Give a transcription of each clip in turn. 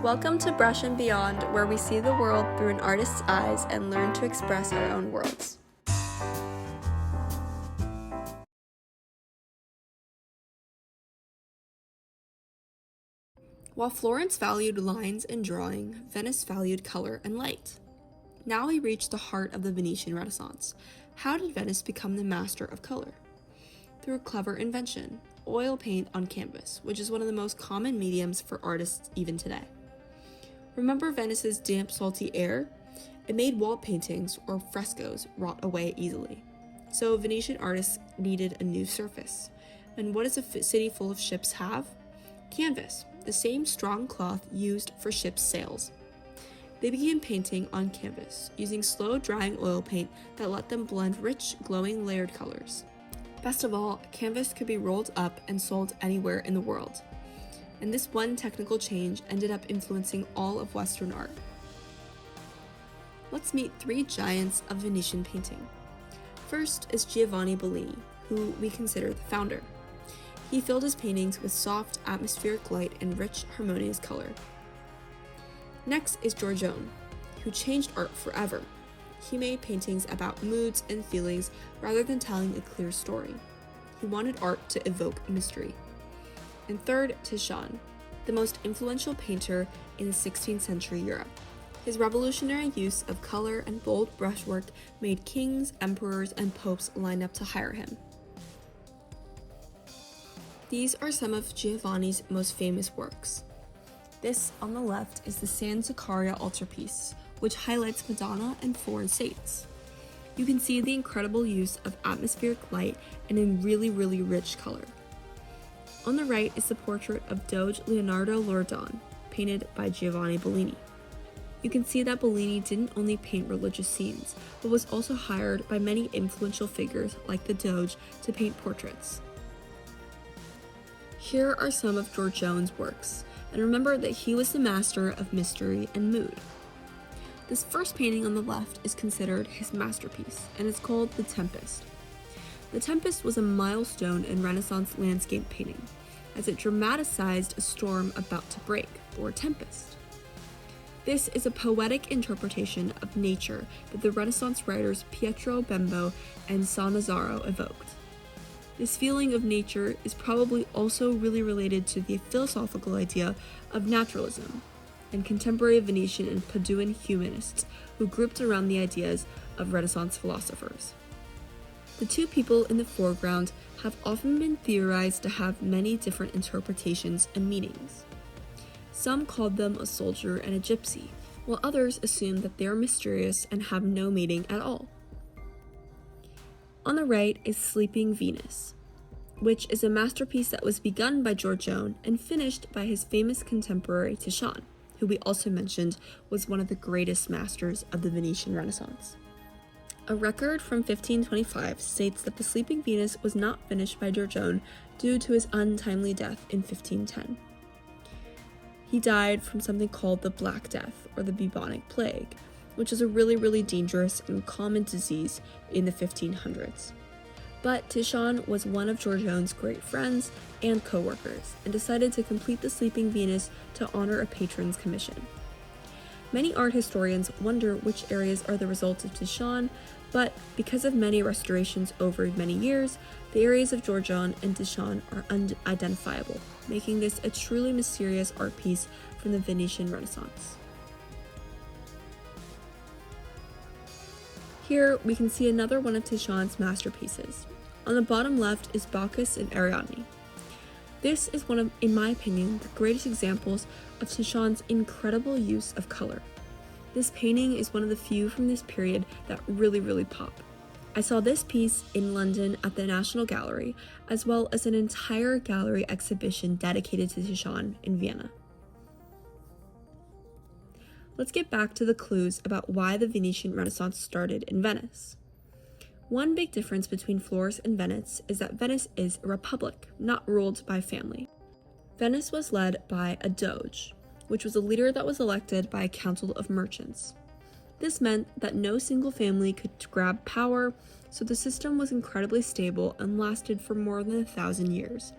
Welcome to Brush and Beyond, where we see the world through an artist's eyes and learn to express our own worlds. While Florence valued lines and drawing, Venice valued color and light. Now we reach the heart of the Venetian Renaissance. How did Venice become the master of color? Through a clever invention, oil paint on canvas, which is one of the most common mediums for artists even today. Remember Venice's damp, salty air? It made wall paintings or frescoes rot away easily. So Venetian artists needed a new surface. And what does a city full of ships have? Canvas, the same strong cloth used for ships' sails. They began painting on canvas, using slow-drying oil paint that let them blend rich, glowing, layered colors. Best of all, canvas could be rolled up and sold anywhere in the world. And this one technical change ended up influencing all of Western art. Let's meet three giants of Venetian painting. First is Giovanni Bellini, who we consider the founder. He filled his paintings with soft, atmospheric light and rich, harmonious color. Next is Giorgione, who changed art forever. He made paintings about moods and feelings rather than telling a clear story. He wanted art to evoke mystery. And third, Titian, the most influential painter in the 16th century Europe. His revolutionary use of color and bold brushwork made kings, emperors, and popes line up to hire him. These are some of Giovanni's most famous works. This on the left is the San Zaccaria altarpiece, which highlights Madonna and four saints. You can see the incredible use of atmospheric light and in really rich color. On the right is the portrait of Doge Leonardo Loredana, painted by Giovanni Bellini. You can see that Bellini didn't only paint religious scenes, but was also hired by many influential figures like the Doge to paint portraits. Here are some of Giorgione's works, and remember that he was the master of mystery and mood. This first painting on the left is considered his masterpiece, and it's called The Tempest. The Tempest was a milestone in Renaissance landscape painting, as it dramatized a storm about to break, or tempest. This is a poetic interpretation of nature that the Renaissance writers Pietro Bembo and Sannazaro evoked. This feeling of nature is probably also really related to the philosophical idea of naturalism and contemporary Venetian and Paduan humanists who grouped around the ideas of Renaissance philosophers. The two people in the foreground have often been theorized to have many different interpretations and meanings. Some called them a soldier and a gypsy, while others assume that they are mysterious and have no meaning at all. On the right is Sleeping Venus, which is a masterpiece that was begun by Giorgione and finished by his famous contemporary Titian, who we also mentioned was one of the greatest masters of the Venetian Renaissance. A record from 1525 states that the Sleeping Venus was not finished by Giorgione due to his untimely death in 1510. He died from something called the Black Death, or the bubonic plague, which is a really dangerous and common disease in the 1500s. But Titian was one of Giorgione's great friends and co-workers, and decided to complete the Sleeping Venus to honor a patron's commission. Many art historians wonder which areas are the result of Titian, but because of many restorations over many years, the areas of Giorgione and Titian are unidentifiable, making this a truly mysterious art piece from the Venetian Renaissance. Here we can see another one of Titian's masterpieces. On the bottom left is Bacchus and Ariadne. This is one of, in my opinion, the greatest examples of Titian's incredible use of color. This painting is one of the few from this period that really pop. I saw this piece in London at the National Gallery, as well as an entire gallery exhibition dedicated to Titian in Vienna. Let's get back to the clues about why the Venetian Renaissance started in Venice. One big difference between Florence and Venice is that Venice is a republic, not ruled by family. Venice was led by a doge, which was a leader that was elected by a council of merchants. This meant that no single family could grab power, so the system was incredibly stable and lasted for more than 1,000 years.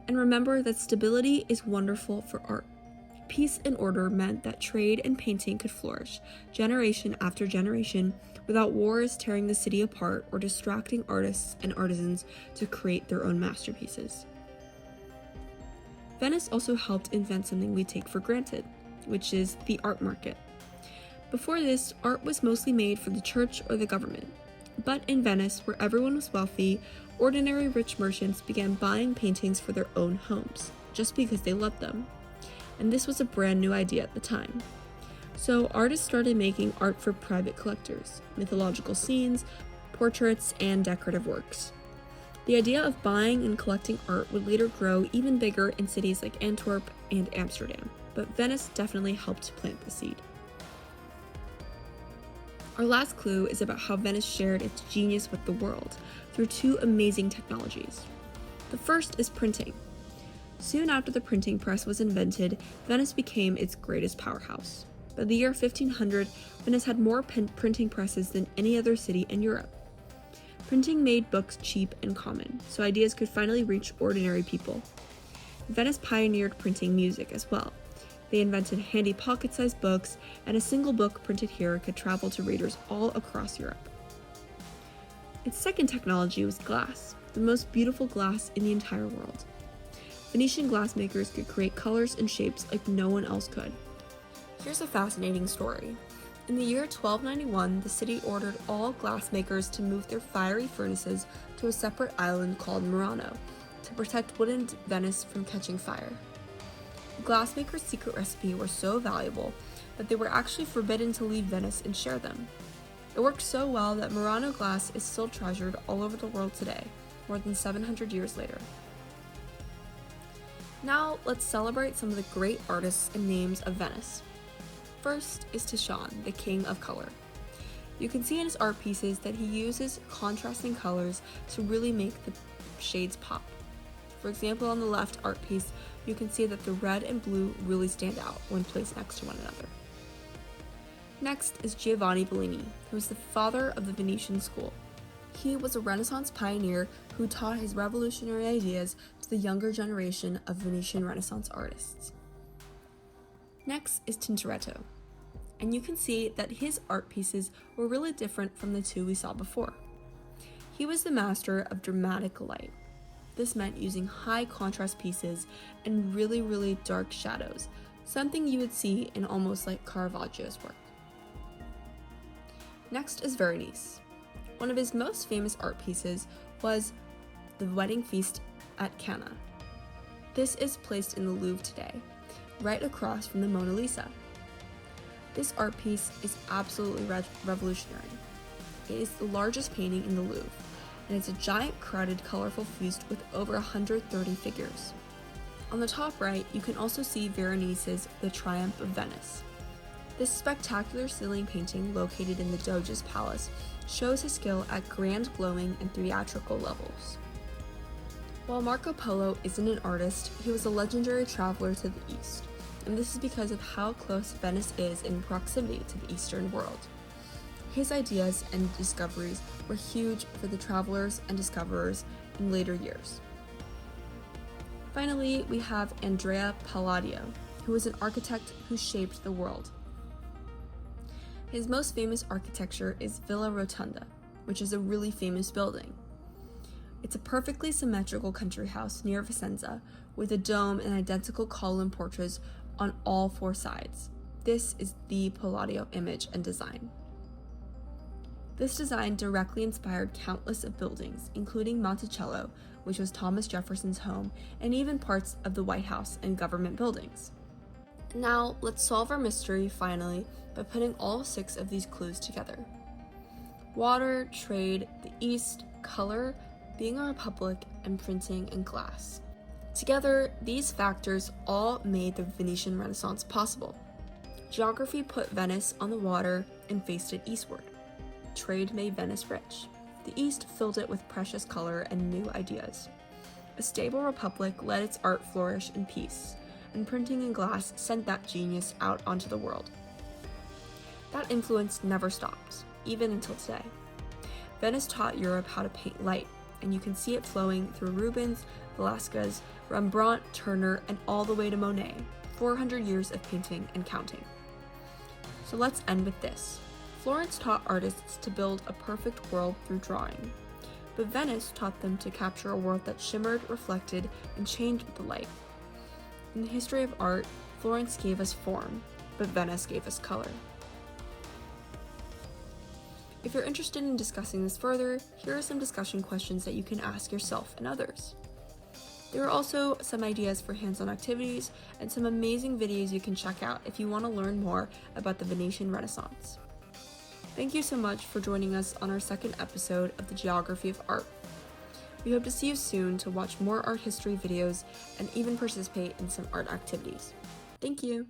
And remember that stability is wonderful for art. Peace and order meant that trade and painting could flourish, generation after generation, without wars tearing the city apart or distracting artists and artisans to create their own masterpieces. Venice also helped invent something we take for granted, which is the art market. Before this, art was mostly made for the church or the government. But in Venice, where everyone was wealthy, ordinary rich merchants began buying paintings for their own homes, just because they loved them. And this was a brand new idea at the time. So artists started making art for private collectors, mythological scenes, portraits, and decorative works. The idea of buying and collecting art would later grow even bigger in cities like Antwerp and Amsterdam, but Venice definitely helped plant the seed. Our last clue is about how Venice shared its genius with the world through two amazing technologies. The first is printing. Soon after the printing press was invented, Venice became its greatest powerhouse. By the year 1500, Venice had more printing presses than any other city in Europe. Printing made books cheap and common, so ideas could finally reach ordinary people. Venice pioneered printing music as well. They invented handy pocket-sized books, and a single book printed here could travel to readers all across Europe. Its second technology was glass, the most beautiful glass in the entire world. Venetian glassmakers could create colors and shapes like no one else could. Here's a fascinating story. In the year 1291, the city ordered all glassmakers to move their fiery furnaces to a separate island called Murano to protect wooden Venice from catching fire. The glassmakers' secret recipe were so valuable that they were actually forbidden to leave Venice and share them. It worked so well that Murano glass is still treasured all over the world today, more than 700 years later. Now, let's celebrate some of the great artists and names of Venice. First is Titian, the king of color. You can see in his art pieces that he uses contrasting colors to really make the shades pop. For example, on the left art piece, you can see that the red and blue really stand out when placed next to one another. Next is Giovanni Bellini, who is the father of the Venetian school. He was a Renaissance pioneer who taught his revolutionary ideas to the younger generation of Venetian Renaissance artists. Next is Tintoretto, and you can see that his art pieces were really different from the two we saw before. He was the master of dramatic light. This meant using high contrast pieces and really dark shadows, something you would see in almost like Caravaggio's work. Next is Veronese. One of his most famous art pieces was the Wedding Feast at Cana. This is placed in the Louvre today, right across from the Mona Lisa. This art piece is absolutely revolutionary. It is the largest painting in the Louvre, and it's a giant, crowded, colorful feast with over 130 figures. On the top right, you can also see Veronese's The Triumph of Venice. This spectacular ceiling painting located in the Doge's palace shows his skill at grand glowing and theatrical levels. While Marco Polo isn't an artist, he was a legendary traveler to the east, and this is because of how close Venice is in proximity to the Eastern world. His ideas and discoveries were huge for the travelers and discoverers in later years. Finally, we have Andrea Palladio, who was an architect who shaped the world. His most famous architecture is Villa Rotonda, which is a really famous building. It's a perfectly symmetrical country house near Vicenza with a dome and identical column porches on all four sides. This is the Palladio image and design. This design directly inspired countless of buildings, including Monticello, which was Thomas Jefferson's home, and even parts of the White House and government buildings. Now, let's solve our mystery, finally, by putting all 6 of these clues together. Water, trade, the East, color, being a republic, and printing and glass. Together, these factors all made the Venetian Renaissance possible. Geography put Venice on the water and faced it eastward. Trade made Venice rich. The East filled it with precious color and new ideas. A stable republic let its art flourish in peace, and printing and glass sent that genius out onto the world. That influence never stopped, even until today. Venice taught Europe how to paint light, and you can see it flowing through Rubens, Velázquez, Rembrandt, Turner, and all the way to Monet, 400 years of painting and counting. So let's end with this. Florence taught artists to build a perfect world through drawing, but Venice taught them to capture a world that shimmered, reflected, and changed with the light. In the history of art, Florence gave us form, but Venice gave us color. If you're interested in discussing this further, here are some discussion questions that you can ask yourself and others. There are also some ideas for hands-on activities and some amazing videos you can check out if you want to learn more about the Venetian Renaissance. Thank you so much for joining us on our second episode of the Geography of Art. We hope to see you soon to watch more art history videos and even participate in some art activities. Thank you!